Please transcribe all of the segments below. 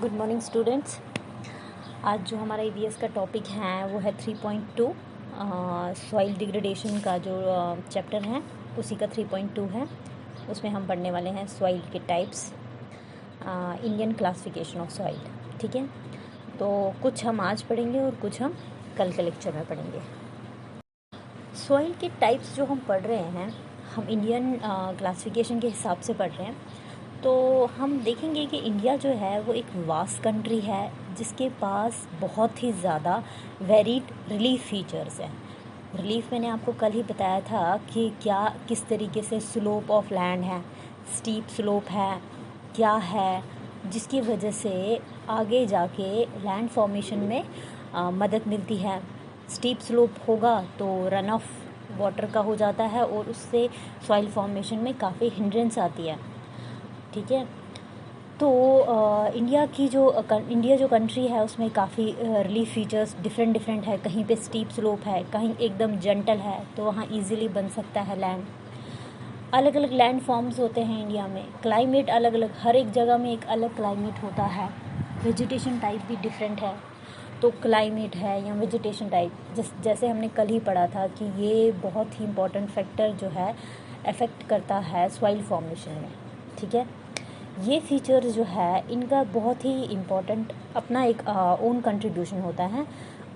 Good morning students. आज जो हमारा ईवीएस का टॉपिक है वो है 3.2 सॉइल डिग्रेडेशन का जो चैप्टर है उसी का 3.2 है। उसमें हम पढ़ने वाले हैं सॉइल के types, Indian classification of soil. ठीक है, तो कुछ हम आज पढ़ेंगे और कुछ हम कल के लेक्चर में पढ़ेंगे। सॉइल के टाइप्स जो हम पढ़ रहे हैं, हम इंडियन क्लासिफिकेशन के हिसाब से पढ़ रहे हैं। तो हम देखेंगे कि इंडिया जो है वो एक वास्ट कंट्री है जिसके पास बहुत ही ज़्यादा वेरीड रिलीफ फीचर्स हैं। रिलीफ मैंने आपको कल ही बताया था कि क्या किस तरीके से स्लोप ऑफ लैंड है, स्टीप स्लोप है, क्या है, जिसकी वजह से आगे जाके लैंड फॉर्मेशन में मदद मिलती है। स्टीप स्लोप होगा तो रन ऑफ वाटर का हो जाता है और उससे सॉइल फॉर्मेशन में काफ़ी हिंड्रेंस आती है। ठीक है, तो इंडिया जो कंट्री है उसमें काफ़ी रिलीफ फीचर्स डिफरेंट है। कहीं पे स्टीप स्लोप है, कहीं एकदम जेंटल है, तो वहाँ इजीली बन सकता है लैंड। अलग अलग लैंड फॉर्म्स होते हैं इंडिया में। क्लाइमेट अलग अलग, हर एक जगह में एक अलग क्लाइमेट होता है। वेजिटेशन टाइप भी डिफरेंट है। तो क्लाइमेट है या वेजिटेशन टाइप, जैसे हमने कल ही पढ़ा था कि ये बहुत ही इम्पोर्टेंट फैक्टर जो है अफेक्ट करता है सॉइल फॉर्मेशन में। ठीक है, ये फीचर्स जो है इनका बहुत ही इम्पोर्टेंट अपना एक ओन कंट्रीब्यूशन होता है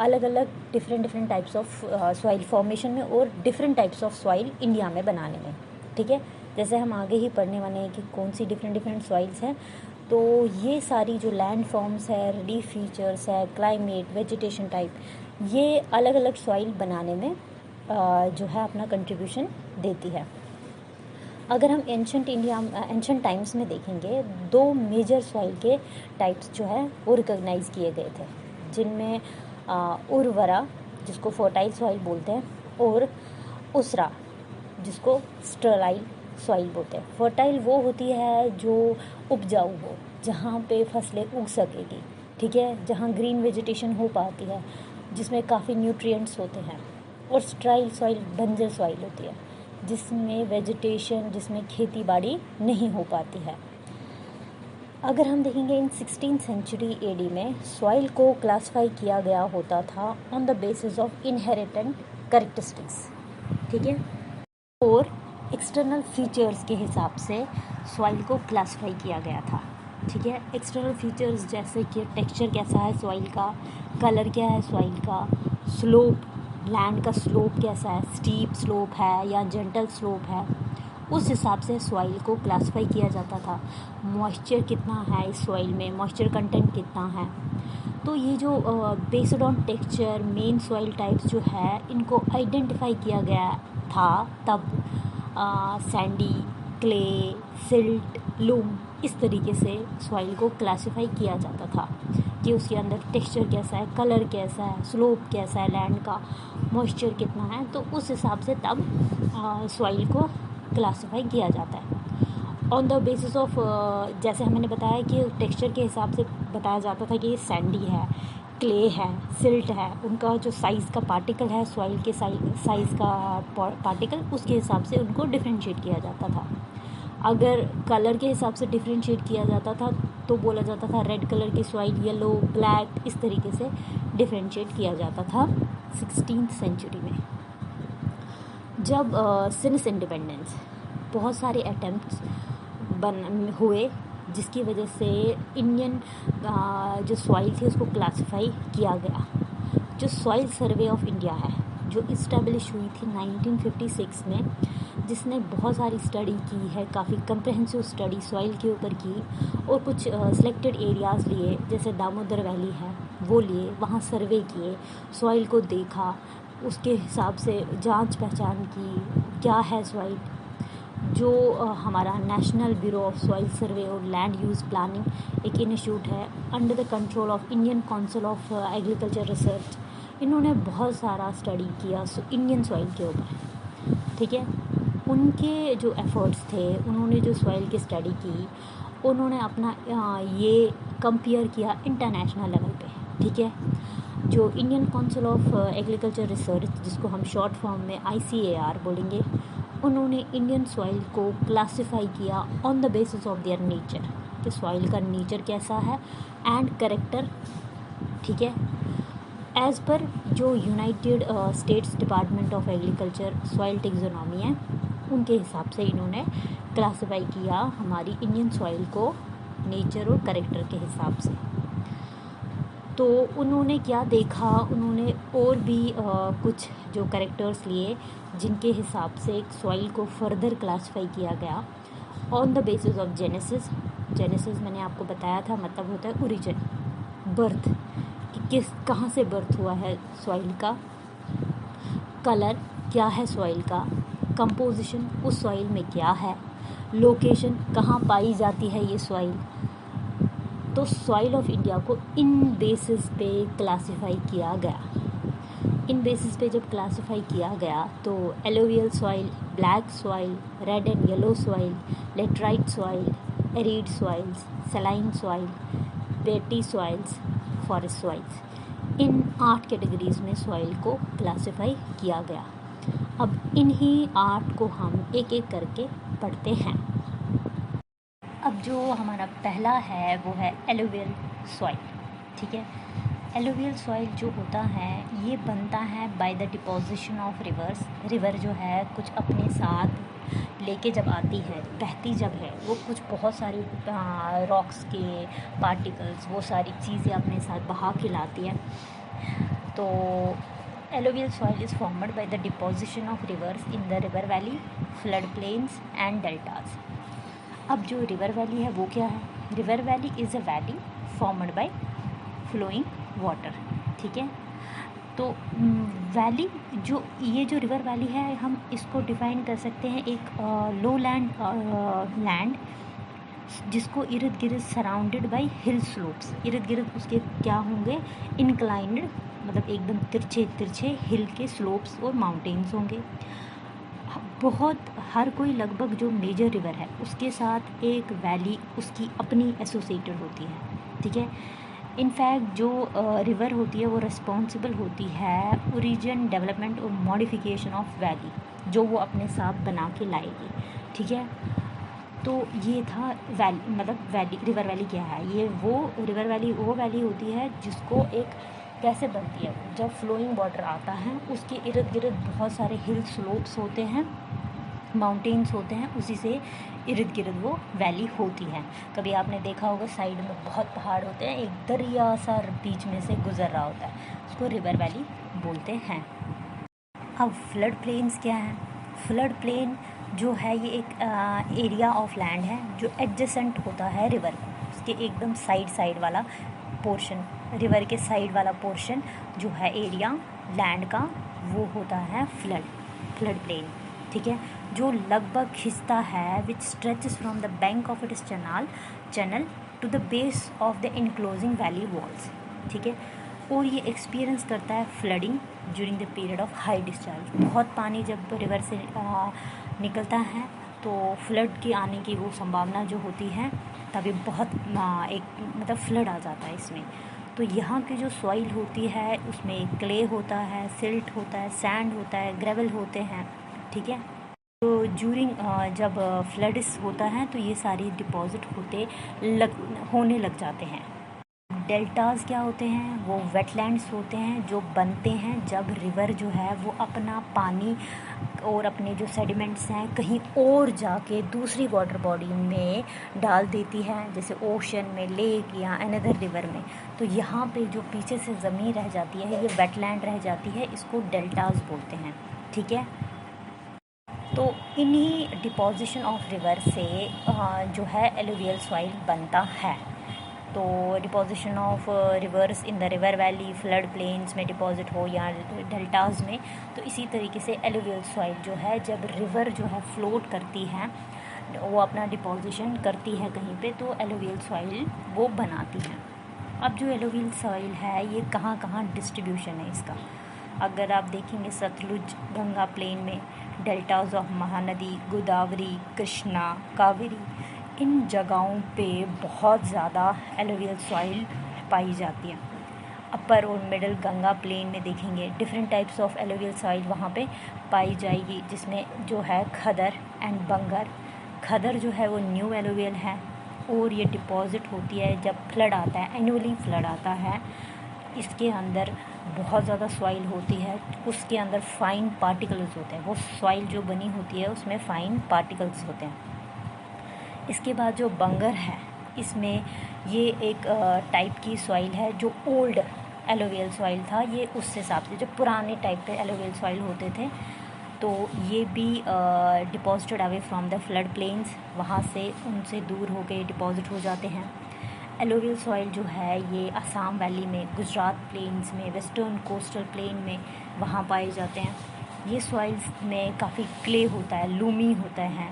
अलग अलग different types of soil formation में और different types of soil India में बनाने में। ठीक है, जैसे हम आगे ही पढ़ने वाले हैं कि कौन सी डिफरेंट सॉइल्स हैं। तो ये सारी जो लैंड फॉर्म्स है, रिलीफ फीचर्स है, क्लाइमेट, वेजिटेशन टाइप, ये अलग अलग सॉइल बनाने में जो है अपना कंट्रीब्यूशन देती है। अगर हम एंशंट टाइम्स में देखेंगे, दो मेजर सॉइल के टाइप्स जो है वो रिकॉग्नाइज किए गए थे, जिनमें उर्वरा जिसको फर्टाइल सॉइल बोलते हैं और उसरा जिसको स्टराइल सॉइल बोलते हैं। फर्टाइल वो होती है जो उपजाऊ हो, जहाँ पे फसलें उग सकेगी। ठीक है, जहाँ ग्रीन वेजिटेशन हो पाती है, जिसमें काफ़ी न्यूट्रिएंट्स होते हैं। और स्टराइल सॉइल बंजर सॉइल होती है जिसमें वेजिटेशन, जिसमें खेती बाड़ी नहीं हो पाती है। अगर हम देखेंगे इन 16th सेंचुरी एडी में सॉइल को क्लासिफाई किया गया होता था on the basis of inherent characteristics. ठीक है, और एक्सटर्नल फीचर्स के हिसाब से सॉइल को क्लासिफाई किया गया था। ठीक है, एक्सटर्नल फीचर्स जैसे कि टेक्सचर कैसा है सॉइल का, कलर क्या है सॉइल का, स्लोप, लैंड का स्लोप कैसा है, स्टीप स्लोप है या जेंटल स्लोप है, उस हिसाब से सॉइल को क्लासिफाई किया जाता था। मॉइस्चर कितना है इस सॉइल में, मॉइस्चर कंटेंट कितना है। तो ये जो based on texture main soil types जो है इनको आइडेंटिफाई किया गया था तब। सैंडी, क्ले, सिल्ट, लूम, इस तरीके से सॉइल को क्लासिफाई किया जाता था कि उसके अंदर टेक्सचर कैसा है, कलर कैसा है, स्लोप कैसा है, लैंड का मॉइस्चर कितना है। तो उस हिसाब से तब सॉइल को क्लासिफाई किया जाता है ऑन द बेसिस ऑफ, जैसे हमने बताया कि टेक्सचर के हिसाब से बताया जाता था कि ये सैंडी है, क्ले है, सिल्ट है, उनका जो साइज़ का पार्टिकल है, सॉइल के साइज़ का पार्टिकल, उसके हिसाब से उनको डिफ्रेंशिएट किया जाता था। अगर कलर के हिसाब से डिफ्रेंशिएट किया जाता था तो बोला जाता था रेड कलर की सॉइल, येलो, ब्लैक, इस तरीके से डिफ्रेंशिएट किया जाता था 16th सेंचुरी में। जब सिंस इंडिपेंडेंस बहुत सारे अटेम्प्ट्स हुए जिसकी वजह से इंडियन जो सॉइल थी उसको क्लासिफाई किया गया। जो सॉइल सर्वे ऑफ इंडिया है जो इस्टेब्लिश हुई थी 1956 में, जिसने बहुत सारी स्टडी की है, काफ़ी कंप्रहेंसिव स्टडी सॉइल के ऊपर की और कुछ सिलेक्टेड एरियाज़ लिए, जैसे दामोदर वैली है वो लिए, वहाँ सर्वे किए, सॉइल को देखा, उसके हिसाब से जांच पहचान की क्या है सॉइल। जो हमारा नेशनल ब्यूरो ऑफ सॉइल सर्वे और लैंड यूज़ प्लानिंग एक इंस्टीट्यूट है under the control of Indian council of agriculture research, इन्होंने बहुत सारा स्टडी किया इंडियन सॉइल के ऊपर। ठीक है, उनके जो एफर्ट्स थे, उन्होंने जो सॉइल की स्टडी की, उन्होंने अपना ये कंपेयर किया इंटरनेशनल लेवल पे। ठीक है, जो Indian council of agriculture research, जिसको हम शॉर्ट फॉर्म में ICAR बोलेंगे, उन्होंने इंडियन सॉइल को क्लासिफाई किया on the basis of their nature. कि सॉइल का नेचर कैसा है एंड करेक्टर, ठीक है। एज़ पर जो United states department of agriculture soil taxonomy है, उनके हिसाब से इन्होंने क्लासिफाई किया हमारी इंडियन सॉइल को नेचर और करेक्टर के हिसाब से। तो उन्होंने क्या देखा, उन्होंने और भी कुछ जो करेक्टर्स लिए जिनके हिसाब से एक सॉइल को फर्दर क्लासिफाई किया गया on the basis of genesis. Genesis मैंने आपको बताया था, मतलब होता है ओरिजिन, बर्थ, कि कहाँ से बर्थ हुआ है सॉइल का, कलर क्या है सॉइल का, कंपोजिशन उस सॉइल में क्या है, लोकेशन कहाँ पाई जाती है ये सॉइल। तो सॉइल ऑफ इंडिया को इन बेसिस पे क्लासिफाई किया गया। इन बेसिस पे जब क्लासिफाई किया गया तो alluvial soil, black soil, red and yellow soil, laterite soil, arid soils, saline soil, पेटी सॉइल्स, फॉरेस्ट सॉइल्स, इन 8 कैटेगरीज में सॉइल को क्लासिफाई किया गया। अब इन्हीं 8 को हम एक एक करके पढ़ते हैं। अब जो हमारा पहला है वो है एलोवियल सॉइल, ठीक है। एलोवियल सॉइल जो होता है ये बनता है bye the deposition of reverse. River जो है कुछ अपने साथ लेके जब आती है, बहती जब है, वो कुछ बहुत सारी रॉक्स के पार्टिकल्स, वो सारी चीज़ें अपने साथ बहा के लाती है। तो alluvial soil is formed by the deposition of rivers in the river valley, flood plains and deltas. अब जो रिवर वैली है वो क्या है? River valley is a valley formed by flowing water, ठीक है। तो वैली जो ये जो रिवर वैली है, हम इसको डिफ़ाइन कर सकते हैं एक लो लैंड जिसको इर्द गिर्द सराउंडेड बाय हिल स्लोप्स। इर्द गिर्द उसके क्या होंगे? इंक्लाइंड, मतलब एकदम तिरछे तिरछे हिल के स्लोप्स और माउंटेन्स होंगे। बहुत हर कोई लगभग जो मेजर रिवर है उसके साथ एक वैली उसकी अपनी एसोसिएटेड होती है, ठीक है। इनफैक्ट जो रिवर होती है वो रिस्पॉन्सिबल होती है ओरिजिन, डेवलपमेंट और मॉडिफिकेशन ऑफ वैली, जो वो अपने साथ बना के लाएगी, ठीक है। तो ये था वैली, मतलब वैली, रिवर वैली क्या है? ये वो रिवर वैली वो वैली होती है जिसको एक कैसे बनती है, जब फ्लोइंग वाटर आता है उसके इर्द गिर्द बहुत सारे हिल स्लोप्स होते हैं, माउंटेन्स होते हैं, उसी से इर्द गिर्द वो वैली होती है। कभी आपने देखा होगा साइड में बहुत पहाड़ होते हैं, एक दरिया सा बीच में से गुजर रहा होता है, उसको रिवर वैली बोलते हैं। अब फ्लड प्लेन्स क्या है? फ्लड प्लेन जो है ये एक एरिया ऑफ लैंड है जो एडजेसेंट होता है रिवर, उसके एकदम साइड वाला पोर्शन, रिवर के साइड वाला पोर्शन जो है एरिया लैंड का, वो होता है फ्लड प्लेन, ठीक है। जो लगभग खिंचता है which stretches from the bank of its channel to the base of the enclosing valley walls, ठीक है। और ये एक्सपीरियंस करता है flooding during the period of high discharge. बहुत पानी जब रिवर से निकलता है तो फ्लड के आने की वो संभावना जो होती है, तभी बहुत एक मतलब फ्लड आ जाता है इसमें। तो यहाँ की जो सॉइल होती है उसमें क्ले होता है, सिल्ट होता है, सैंड होता है, ग्रेवल होते हैं, ठीक है। तो ड्यूरिंग जब फ्लड्स होता है तो ये सारी डिपॉजिट होने लग जाते हैं। डेल्टास क्या होते हैं? वो वेटलैंड्स होते हैं जो बनते हैं जब रिवर जो है वो अपना पानी और अपने जो सेडिमेंट्स हैं कहीं और जाके दूसरी वाटर बॉडी में डाल देती है, जैसे ओशन में, लेक या अनदर रिवर में। तो यहाँ पे जो पीछे से ज़मीन रह जाती है, ये वेटलैंड रह जाती है, इसको डेल्टास बोलते हैं, ठीक है। तो इन्हीं डिपोजिशन ऑफ रिवर से जो है एलुवियल सॉइल बनता है। तो deposition of rivers in the river valley, flood planes में डिपॉजिट हो या डेल्टाज में, तो इसी तरीके से एलुवियल सॉइल जो है जब रिवर जो है फ्लोट करती है, वो अपना डिपोजिशन करती है कहीं पे, तो एलुवियल सॉइल वो बनाती है। अब जो एलुवियल सॉइल है ये कहाँ कहाँ डिस्ट्रीब्यूशन है इसका? अगर आप देखेंगे सतलुज गंगा प्लेन में, डेल्टाज ऑफ महानदी, गोदावरी, कृष्णा, कावेरी, इन जगहों पे बहुत ज़्यादा एलुवियल सॉइल पाई जाती है। अपर और मिडिल गंगा प्लेन में देखेंगे different types of alluvial soil वहाँ पे पाई जाएगी, जिसमें जो है खदर एंड बंगर। खदर जो है वो न्यू एलुवियल है, और ये डिपॉज़िट होती है जब फ्लड आता है, एनुअली फ्लड आता है। इसके अंदर बहुत ज़्यादा सॉइल होती है, उसके अंदर फ़ाइन पार्टिकल्स होते हैं। वो सॉइल जो बनी होती है उसमें फ़ाइन पार्टिकल्स होते हैं। इसके बाद जो बंगर है, इसमें ये एक टाइप की सॉइल है जो ओल्ड एलोवियल सॉइल था। ये उससे हिसाब से जो पुराने टाइप के एलोवियल सॉइल होते थे, तो ये भी deposited away from the flood plains, वहाँ से उनसे दूर हो के डिपॉजिट हो जाते हैं। एलोवियल सॉइल जो है ये असम वैली में, गुजरात प्लेन्स में, वेस्टर्न कोस्टल प्लेन में वहाँ पाए जाते हैं। ये सॉइल्स में काफ़ी क्ले होता है, लूमी होता है।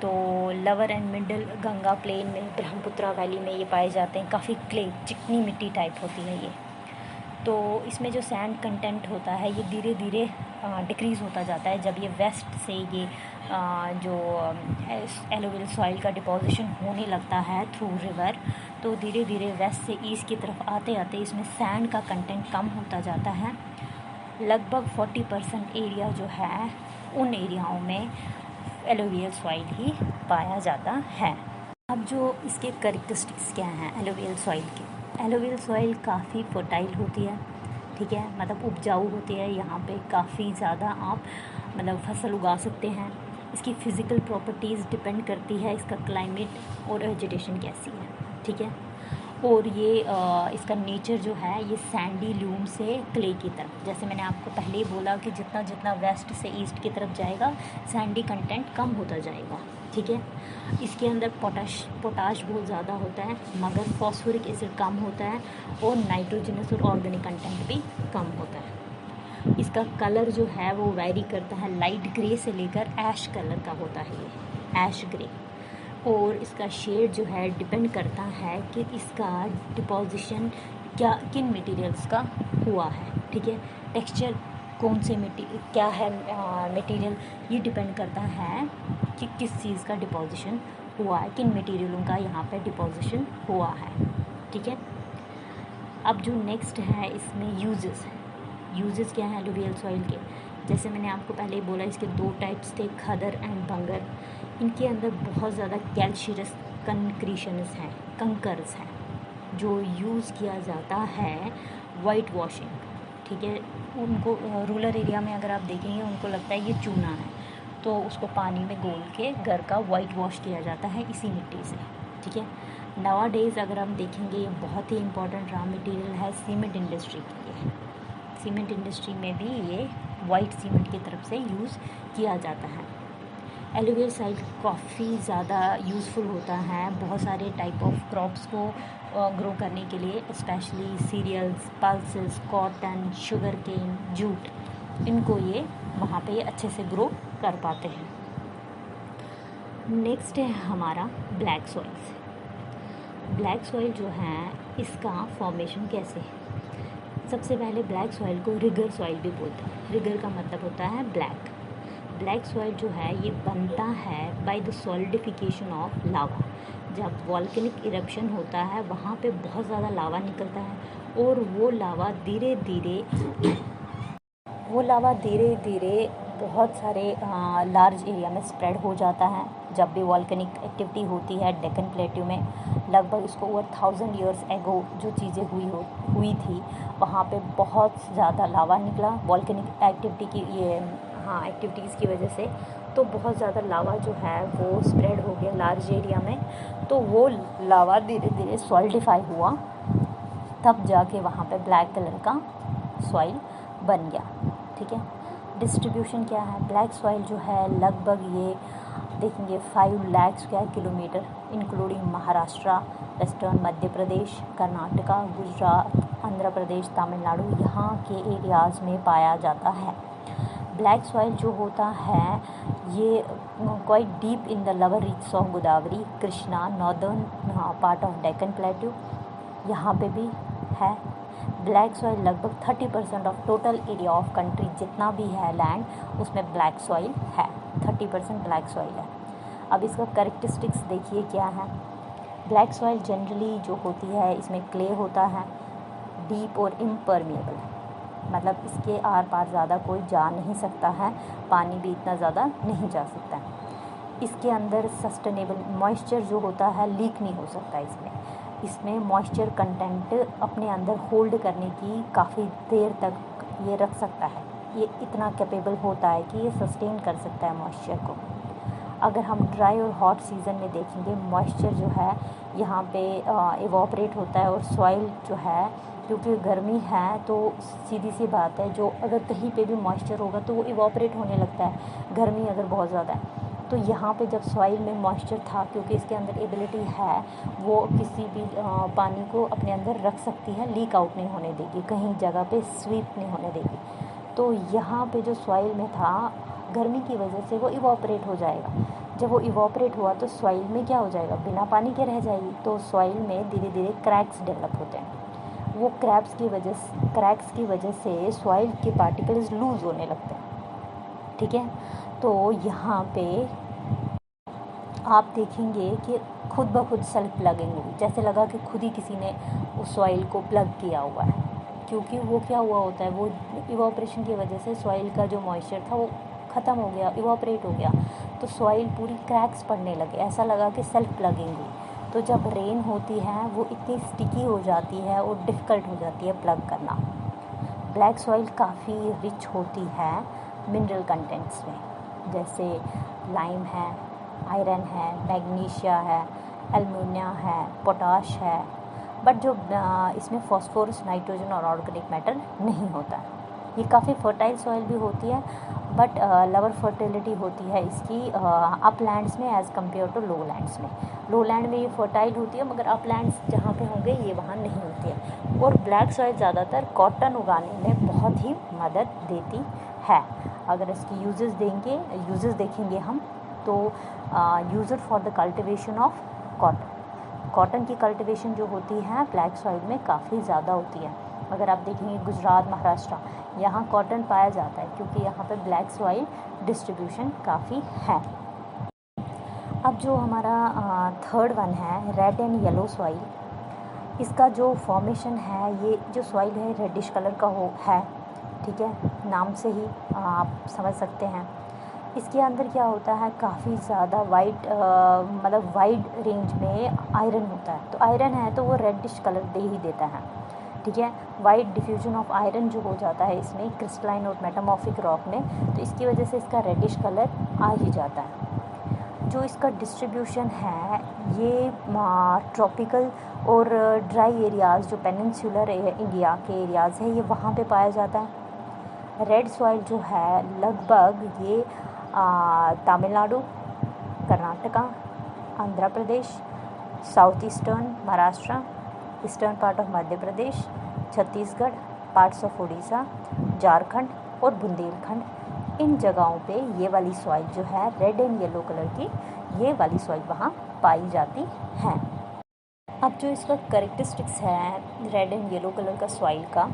तो lower and middle Ganga plain में, ब्रह्मपुत्रा वैली में ये पाए जाते हैं। काफ़ी क्ले, चिकनी मिट्टी टाइप होती है ये। तो इसमें जो सैंड कंटेंट होता है ये धीरे धीरे डिक्रीज़ होता जाता है। जब ये वेस्ट से ये जो एलोवियल सॉइल का डिपोजिशन होने लगता है थ्रू रिवर, तो धीरे धीरे वेस्ट से ईस्ट की तरफ आते आते इसमें सैंड का कंटेंट कम होता जाता है। लगभग 40% एरिया जो है उन एरियाओं में एलोवियल सॉइल ही पाया जाता है। अब जो इसके कैरेक्टरिस्टिक्स क्या हैं एलोवियल सॉइल के? एलोवियल सॉइल काफ़ी फर्टाइल होती है, ठीक है, मतलब उपजाऊ होती है। यहाँ पे काफ़ी ज़्यादा आप मतलब फसल उगा सकते हैं। इसकी फ़िज़िकल प्रॉपर्टीज़ डिपेंड करती है इसका क्लाइमेट और वेजिटेशन कैसी है, ठीक है। और ये इसका नेचर जो है ये सैंडी ल्यूम से क्ले की तरफ, जैसे मैंने आपको पहले ही बोला कि जितना जितना वेस्ट से ईस्ट की तरफ जाएगा सैंडी कंटेंट कम होता जाएगा, ठीक है। इसके अंदर पोटाश बहुत ज़्यादा होता है, मगर फॉस्फोरिक एसिड कम होता है और नाइट्रोजनस और ऑर्गेनिक कंटेंट भी कम होता है। इसका कलर जो है वो वैरी करता है, लाइट ग्रे से लेकर ऐश कलर का होता है ये, ऐश ग्रे। और इसका शेड जो है डिपेंड करता है कि इसका डिपोजिशन किन मटेरियल्स का हुआ है, ठीक है। टेक्सचर कौन से क्या है मटेरियल, ये डिपेंड करता है कि किस चीज़ का डिपोजिशन हुआ है, किन मटेरियलों का यहाँ पे डिपोजिशन हुआ है, ठीक है। अब जो नेक्स्ट है इसमें यूजेस क्या है एलुवियल सॉइल के? जैसे मैंने आपको पहले ही बोला इसके दो टाइप्स थे, खदर एंड बंगर। इनके अंदर बहुत ज़्यादा कैल्शियस कंक्रीशंस हैं, कंकर्स हैं, जो यूज़ किया जाता है वाइट वॉशिंग, ठीक है। उनको रूरल एरिया में अगर आप देखेंगे उनको लगता है ये चूना है, तो उसको पानी में घोल के घर का वाइट वॉश किया जाता है इसी मिट्टी से, ठीक है। नवा डेज़ अगर हम देखेंगे ये बहुत ही इम्पॉर्टेंट रॉ मटेरियल है सीमेंट इंडस्ट्री के लिए। सीमेंट इंडस्ट्री में भी ये वाइट सीमेंट की तरफ से यूज़ किया जाता है। एलुवियल सॉइल काफ़ी ज़्यादा यूज़फुल होता है बहुत सारे टाइप ऑफ क्रॉप्स को ग्रो करने के लिए, specially cereals, pulses, cotton, sugar cane, jute, इनको ये वहाँ पे ये अच्छे से ग्रो कर पाते हैं। नेक्स्ट है हमारा ब्लैक सॉइल्स। ब्लैक सॉइल जो है इसका फॉर्मेशन कैसे है? सबसे पहले ब्लैक सॉइल को रिगर सॉइल भी बोलते हैं। रिगर का मतलब होता है ब्लैक। ब्लैक सॉइल जो है ये बनता है by the solidification of lava. जब वॉल्केनिक इरप्शन होता है वहाँ पे बहुत ज़्यादा लावा निकलता है और वो लावा धीरे धीरे बहुत सारे लार्ज एरिया में स्प्रेड हो जाता है। जब भी वॉल्केनिक एक्टिविटी होती है डेक्कन प्लेट्यू में, लगभग इसको ओवर 1000 ईयर्स एगो जो चीज़ें हुई थी वहाँ पे बहुत ज़्यादा लावा निकला वॉल्केनिक एक्टिविटी की एक्टिविटीज़ की वजह से। तो बहुत ज़्यादा लावा जो है वो स्प्रेड हो गया लार्ज एरिया में, तो वो लावा धीरे धीरे सॉलिडिफाई हुआ, तब जाके वहाँ पे ब्लैक कलर का सॉइल बन गया, ठीक है। डिस्ट्रीब्यूशन क्या है? ब्लैक सॉइल जो है लगभग ये देखेंगे 5 lakh square kilometre including Maharashtra, western Madhya Pradesh, Karnataka, Gujarat, Andhra Pradesh, Tamil Nadu, यहाँ के एरियाज़ में पाया जाता है। ब्लैक सॉइल जो होता है ये quite deep in the lower reach of Godavari, Krishna, northern part of Deccan plateau, यहाँ पे भी है। ब्लैक सॉइल लगभग 30% of total area of country जितना भी है लैंड उसमें ब्लैक सॉइल है, 30% ब्लैक सॉइल है। अब इसका कैरेक्टरिस्टिक्स देखिए क्या है। ब्लैक सॉइल जनरली जो होती है इसमें क्ले होता है, डीप और इम्परमिएबल, मतलब इसके आर पार ज़्यादा कोई जा नहीं सकता है, पानी भी इतना ज़्यादा नहीं जा सकता है। इसके अंदर सस्टेनेबल मॉइस्चर जो होता है लीक नहीं हो सकता इसमें मॉइस्चर कंटेंट अपने अंदर होल्ड करने की काफ़ी देर तक ये रख सकता है। ये इतना कैपेबल होता है कि ये सस्टेन कर सकता है मॉइस्चर को। अगर हम ड्राई और हॉट सीज़न में देखेंगे, मॉइस्चर जो है यहाँ पे इवॉपरेट होता है और सॉइल जो है, क्योंकि गर्मी है तो सीधी सी बात है, जो अगर कहीं पे भी मॉइस्चर होगा तो वो इवॉपरेट होने लगता है, गर्मी अगर बहुत ज़्यादा है। तो यहाँ पे जब सॉइल में मॉइस्चर था, क्योंकि इसके अंदर एबिलिटी है, वो किसी भी पानी को अपने अंदर रख सकती है, लीक आउट नहीं होने देगी, कहीं जगह पे स्वीप नहीं होने देगी। तो यहाँ पे जो सॉइल में था, गर्मी की वजह से वो इवॉपरेट हो जाएगा। जब वो इवॉपरेट हुआ तो सॉइल में क्या हो जाएगा, बिना पानी के रह जाएगी। तो सॉइल में धीरे धीरे क्रैक्स डेवलप होते हैं। वो क्रैक्स की वजह से सॉइल के पार्टिकल्स लूज़ होने लगते हैं। ठीक है, तो यहाँ पे आप देखेंगे कि खुद ब खुद सेल्फ प्लगिंग हुई, जैसे लगा कि खुद ही किसी ने उस सॉइल को प्लग किया हुआ है। क्योंकि वो क्या हुआ होता है, वो इवॉपरेशन की वजह से सॉइल का जो मॉइस्चर था वो ख़त्म हो गया, इवॉपरेट हो गया, तो सॉइल पूरी क्रैक्स पड़ने लगे, ऐसा लगा कि सेल्फ प्लगिंग हुई। तो जब रेन होती है वो इतनी स्टिकी हो जाती है और डिफ़िकल्ट हो जाती है प्लग करना। ब्लैक सॉइल काफ़ी रिच होती है मिनरल कंटेंट्स में, जैसे लाइम है, आयरन है, मैग्नीशिया है, एल्युमिनियम है, पोटाश है, बट जो इसमें फॉस्फोरस, नाइट्रोजन और ऑर्गेनिक मैटर नहीं होता है। ये काफ़ी फर्टाइल सॉइल भी होती है, बट लोअर फर्टिलिटी होती है इसकी अपलैंड्स में एज़ कम्पेयर टू लोलैंड्स में। लोलैंड में ये फर्टाइल होती है, मगर अपलैंड्स जहाँ पे होंगे ये वहाँ नहीं होती है। और ब्लैक सॉइल ज़्यादातर कॉटन उगाने में बहुत ही मदद देती है। अगर इसकी यूजेस देखेंगे हम, तो used for the cultivation of cotton की कल्टिवेशन जो होती है ब्लैक सॉइल में काफ़ी ज़्यादा होती है। अगर आप देखेंगे गुजरात, महाराष्ट्र, यहाँ कॉटन पाया जाता है, क्योंकि यहाँ पे ब्लैक सॉइल डिस्ट्रीब्यूशन काफ़ी है। अब जो हमारा थर्ड वन है रेड एंड येलो सॉइल, इसका जो फॉर्मेशन है, ये जो सॉइल है रेडिश कलर का है। ठीक है, नाम से ही आप समझ सकते हैं। इसके अंदर क्या होता है, काफ़ी ज़्यादा वाइड रेंज में आयरन होता है। तो आयरन है तो वो रेडिश कलर दे ही देता है। ठीक है, वाइड डिफ्यूजन ऑफ आयरन जो हो जाता है इसमें क्रिस्टलाइन और मेटामॉर्फिक रॉक में, तो इसकी वजह से इसका रेडिश कलर आ ही जाता है। जो इसका डिस्ट्रीब्यूशन है, ये ट्रॉपिकल और ड्राई एरियाज़, जो पेनिनसुलर इंडिया के एरियाज़ है, ये वहाँ पे पाया जाता है। रेड सॉइल जो है लगभग ये Tamil Nadu, Karnataka, Andhra Pradesh, south eastern Maharashtra, eastern part of Madhya Pradesh, Chhattisgarh, parts of Orissa, Jharkhand और बुंदेलखंड, इन जगहों पे ये वाली सॉइल जो है रेड एंड येलो कलर की, ये वाली सॉइल वहाँ पाई जाती है। अब जो इसका कैरेक्टरिस्टिक्स है रेड एंड येलो कलर का सॉइल का,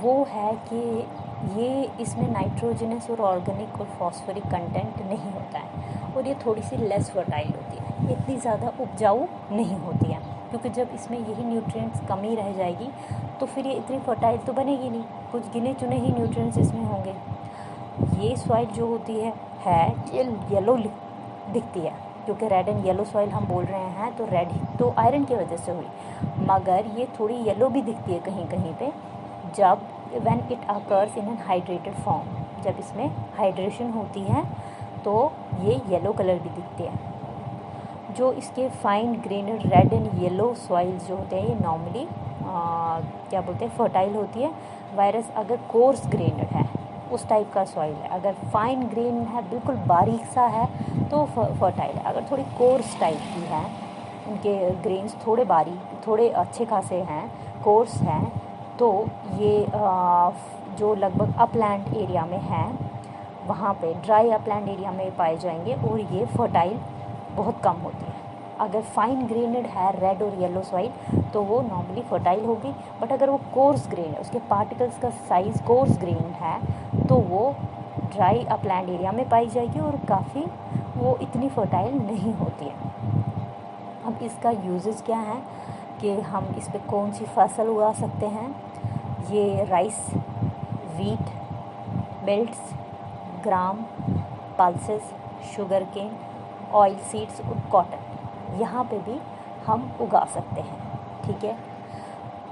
वो है कि ये इसमें नाइट्रोजनस और ऑर्गेनिक और फॉस्फोरिक कंटेंट नहीं होता है, और ये थोड़ी सी लेस फर्टाइल होती है, इतनी ज़्यादा उपजाऊ नहीं होती है, क्योंकि जब इसमें यही न्यूट्रिएंट्स कमी रह जाएगी तो फिर ये इतनी फर्टाइल तो बनेगी नहीं, कुछ गिने चुने ही न्यूट्रिएंट्स इसमें होंगे। ये सॉइल जो होती है ये येलो दिखती है, क्योंकि रेड एंड येलो सॉइल हम बोल रहे हैं, तो रेड तो आयरन की वजह से हुई, मगर ये थोड़ी येलो भी दिखती है कहीं कहीं पे, जब when it occurs in an hydrated form, जब इसमें हाइड्रेशन होती है तो ये येलो कलर भी दिखते हैं। जो इसके fine grained red and yellow soils जो होते हैं, ये नॉर्मली क्या बोलते हैं, फर्टाइल होती है। वायरस अगर कोर्स ग्रेनड है, उस टाइप का सॉइल है, अगर फाइन ग्रेन है, बिल्कुल बारीक सा है, तो फर्टाइल है। अगर थोड़ी कोर्स टाइप की है, उनके ग्रेन्स थोड़े बारीक, थोड़े अच्छे खासे हैं, कोर्स हैं, तो ये जो लगभग अपलैंड एरिया में है, वहाँ पे ड्राई अपलैंड एरिया में पाए जाएंगे, और ये फर्टाइल बहुत कम होती है। अगर फाइन ग्रेनेड है रेड और येलो सॉइल, तो वो नॉर्मली फर्टाइल होगी, बट अगर वो कोर्स ग्रेन है, उसके पार्टिकल्स का साइज़ कोर्स ग्रेन है, तो वो ड्राई अपलैंड एरिया में पाई जाएगी और काफ़ी वो इतनी फर्टाइल नहीं होती है। अब इसका यूजेस क्या है कि हम इस पर कौन सी फसल उगा सकते हैं। ये rice, wheat, millets, gram, pulses, sugar cane, oil seeds और कॉटन यहाँ पे भी हम उगा सकते हैं। ठीक है,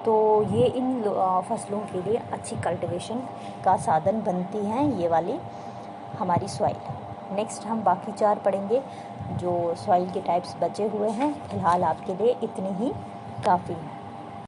तो ये इन फसलों के लिए अच्छी कल्टीवेशन का साधन बनती हैं ये वाली हमारी सॉइल। नेक्स्ट हम बाकी 4 पढ़ेंगे जो सॉइल के टाइप्स बचे हुए हैं। फ़िलहाल आपके लिए इतने ही काफ़ी हैं।